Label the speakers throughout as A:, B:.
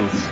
A: Dance.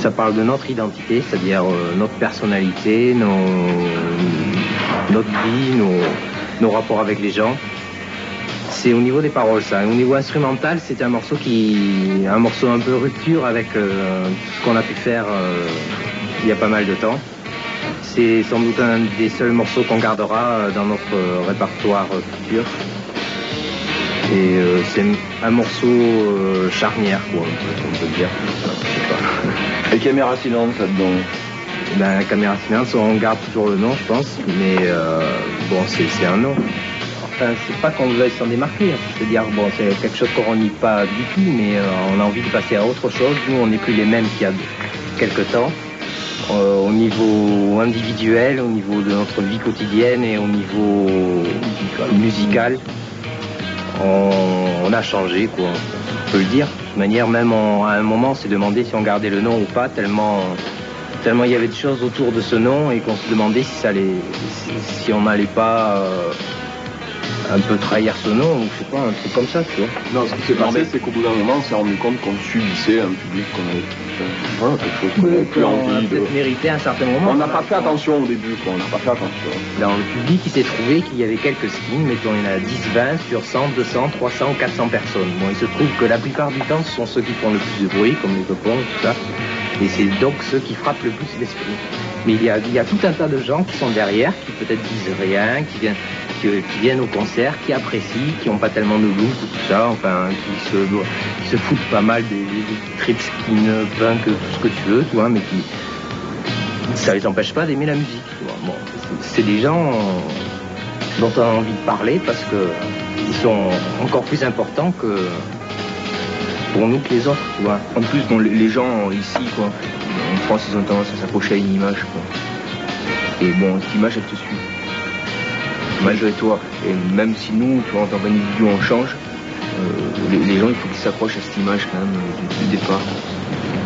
B: Ça parle de notre identité, c'est-à-dire notre personnalité, notre vie, nos rapports avec les gens. C'est au niveau des paroles, ça. Au niveau instrumental, c'est un morceau un peu rupture avec ce qu'on a pu faire il y a pas mal de temps. C'est sans doute un des seuls morceaux qu'on gardera dans notre répertoire futur. Et c'est un morceau charnière, quoi, on peut dire. Je sais pas.
A: Et caméra silence là-dedans?
B: La caméra silence, on garde toujours le nom, je pense, mais bon, c'est un nom. Enfin, c'est pas qu'on veuille s'en démarquer, c'est-à-dire, bon, c'est quelque chose qu'on renie pas du tout, mais on a envie de passer à autre chose. Nous, on n'est plus les mêmes qu'il y a quelque temps, au niveau individuel, au niveau de notre vie quotidienne et au niveau musical. On a changé, quoi, on peut le dire. De toute manière, même à un moment, on s'est demandé si on gardait le nom ou pas, tellement il y avait de choses autour de ce nom et qu'on se demandait si on n'allait pas un peu trahir ce nom, ou je sais pas, un truc comme ça, tu vois.
A: Non, ce qui s'est passé, c'est qu'au bout d'un moment, on s'est rendu compte qu'on subissait un public qu'on avait, voilà, quelque chose qu'on n'avait plus envie de...
B: peut-être mérité à un certain moment.
A: On n'a pas fait attention au début, quoi, on n'a pas fait attention.
B: Dans le public, il s'est trouvé qu'il y avait quelques skins, mettons, il y en a 10, 20 sur 100, 200, 300 ou 400 personnes. Bon, il se trouve que la plupart du temps, ce sont ceux qui font le plus de bruit, comme les copains, tout ça. Et c'est donc ceux qui frappent le plus l'esprit. Mais il y a tout un tas de gens qui sont derrière, qui peut-être disent rien, qui viennent au concert, qui apprécient, qui n'ont pas tellement de look ou tout ça, enfin, qui se foutent pas mal des trip skin, punk, tout ce que tu veux, tu vois, mais ça les empêche pas d'aimer la musique, tu vois. Bon, c'est des gens dont on a envie de parler parce que ils sont encore plus importants que pour nous que les autres, tu vois.
C: En plus, bon, les gens ici, quoi, en France, ils ont tendance à s'approcher à une image, quoi. Et bon, cette image, elle te suit. Malgré toi. Et même si nous, tu vois, en tant qu'individu, on change, les gens, il faut qu'ils s'accrochent à cette image, quand même, du départ.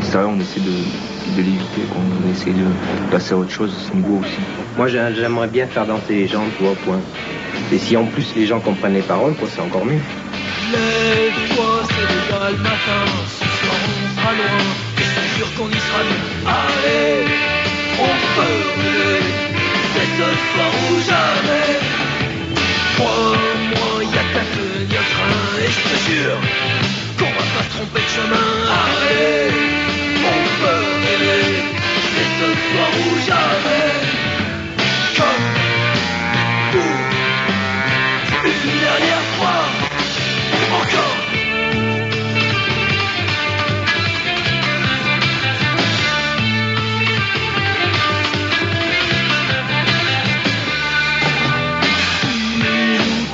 C: C'est vrai, on essaie de l'éviter, quoi. On essaie de passer à autre chose à ce niveau aussi.
B: Moi, j'aimerais bien faire danser les gens, tu vois, point. Et si en plus les gens comprennent les paroles, quoi, c'est encore mieux.
D: Lève-toi, c'est déjà le matin. Ce soir on sera loin, et c'est sûr qu'on y sera bien. Allez, on peut rêver, c'est ce soir ou jamais. Crois-moi, y'a qu'à tenir le train, et je te jure qu'on va pas se tromper de chemin. Allez, on peut rêver, c'est ce soir ou jamais. Comme pour une dernière fois. Encore.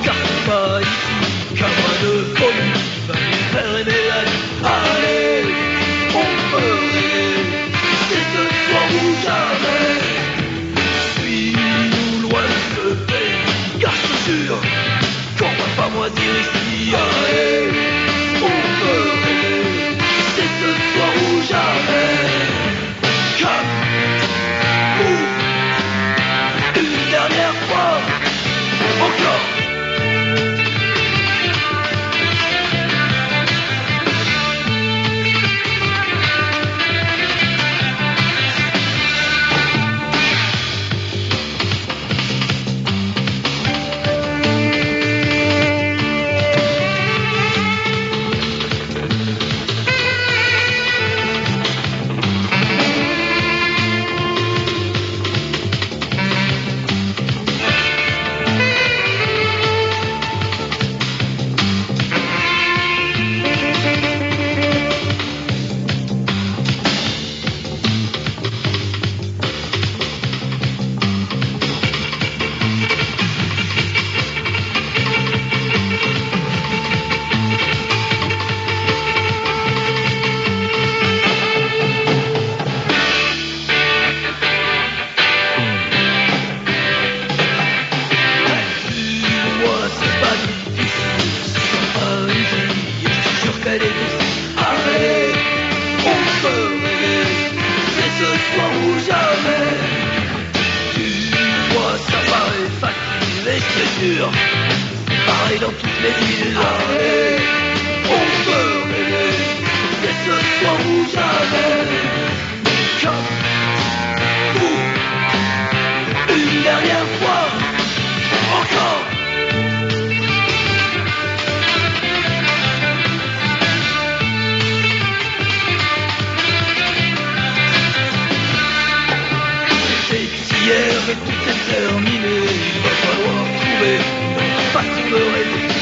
D: Car c'est pas ici qu'un brin de folie va nous faire aimer la vie. Allez, on peut rêver, c'est ce soir ou jamais. Suis-nous loin de ce pays, car je te jure qu'on va pas moisir ici. Allez, on peut rêver, c'est ce soir ou jamais. Comme pour une dernière fois, encore. Pareil dans toutes les villes. Allez, on peut rêver, c'est ce soir ou jamais. Comme pour une dernière fois, encore. C'était qu'hier et tout est terminé. Il va falloir trouver une façon de rêver.